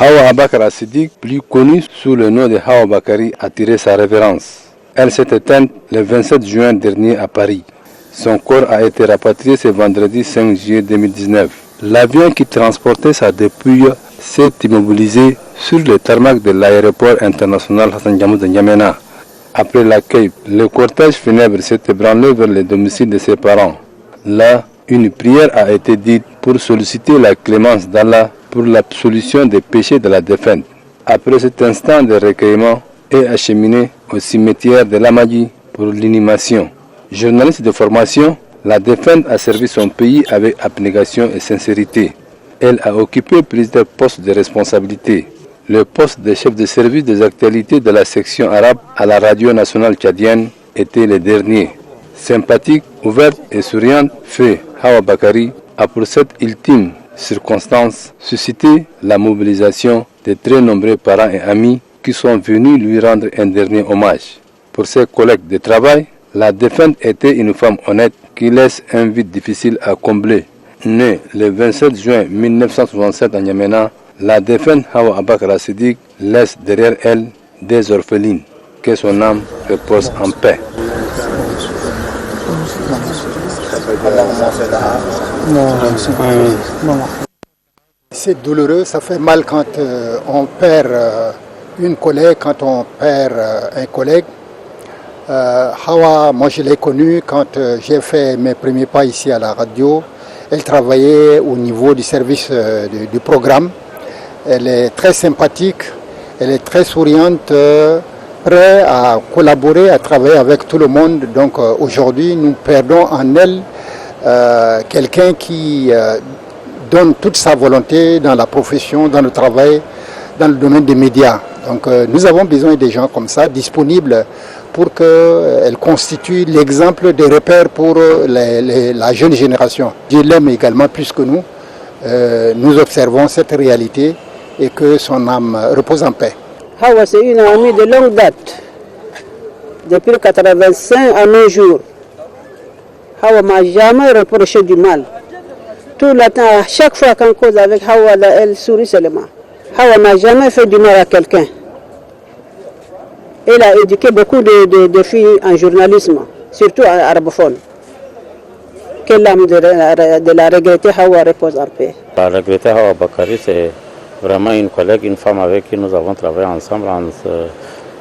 Hawa Abakar Siddiq, plus connue sous le nom de Hawa Bakari, a tiré sa révérence. Elle s'est éteinte le 27 juin dernier à Paris. Son corps a été rapatrié ce vendredi 5 juillet 2019. L'avion qui transportait sa dépouille s'est immobilisé sur le tarmac de l'aéroport international Hassan Diamou de N'Djamena. Après l'accueil, le cortège funèbre s'est ébranlé vers le domicile de ses parents. Là, une prière a été dite pour solliciter la clémence d'Allah pour l'absolution des péchés de la défunte. Après cet instant de recueillement, est acheminé au cimetière de Lamadi pour l'inhumation. Journaliste de formation, la défunte a servi son pays avec abnégation et sincérité. Elle a occupé plusieurs postes de responsabilité. Le poste de chef de service des actualités de la section arabe à la radio nationale tchadienne était le dernier. Sympathique, ouverte et souriante, Feu Hawa Bakari a pour cette ultime circonstance suscité la mobilisation de très nombreux parents et amis qui sont venus lui rendre un dernier hommage. Pour ses collègues de travail, la défunte était une femme honnête qui laisse un vide difficile à combler. Née le 27 juin 1967 à N'Djamena, la défunte Hawa Abakar Siddiq laisse derrière elle des orphelines. Que son âme repose en paix. C'est douloureux, ça fait mal quand on perd une collègue, quand on perd un collègue. Hawa, moi je l'ai connue quand j'ai fait mes premiers pas ici à la radio. Elle travaillait au niveau du service du programme. Elle est très sympathique, elle est très souriante, prête à collaborer, à travailler avec tout le monde. Donc aujourd'hui, nous perdons en elle quelqu'un qui donne toute sa volonté dans la profession, dans le travail, dans le domaine des médias. Donc nous avons besoin des gens comme ça, disponibles pour qu'elle constitue l'exemple des repères pour la jeune génération. Je l'aime également plus que nous. Nous observons cette réalité et que son âme repose en paix. Hawa, c'est une amie de longue date. Depuis 1985 à nos jours. Hawa m'a jamais reproché du mal. Tout le temps, à chaque fois qu'on cause avec Hawa, elle sourit seulement. Hawa n'a jamais fait du mal à quelqu'un. Elle a éduqué beaucoup de filles en journalisme, surtout en arabophone. Que l'âme de la regrettée Hawa repose en paix. La regrettée Hawa Bakari, c'est vraiment une collègue, une femme avec qui nous avons travaillé ensemble.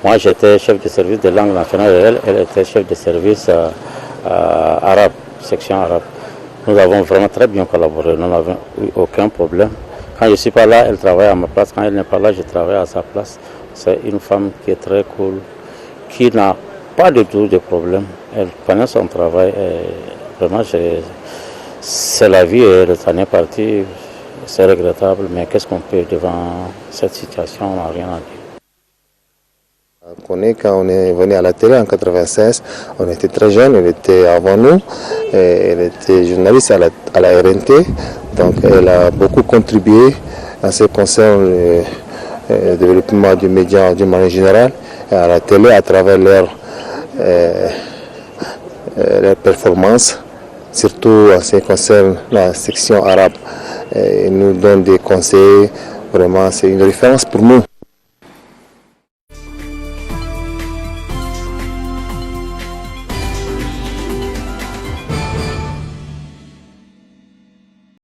Moi, j'étais chef de service de langue nationale et elle était chef de service arabe, section arabe. Nous avons vraiment très bien collaboré, nous n'avons eu aucun problème. Quand je ne suis pas là, elle travaille à ma place. Quand elle n'est pas là, je travaille à sa place. C'est une femme qui est très cool, qui n'a pas du tout de problème. Elle connaît son travail et vraiment, c'est la vie et elle en est partie. C'est regrettable, mais qu'est-ce qu'on peut devant cette situation, on n'a rien à dire. Quand on est venu à la télé en 1996, on était très jeunes, elle était avant nous, elle était journaliste à la RNT, donc elle a beaucoup contribué en ce qui concerne le développement du média d'une manière générale, et à la télé à travers leurs performances, surtout en ce qui concerne la section arabe. Elle nous donne des conseils, vraiment c'est une référence pour nous.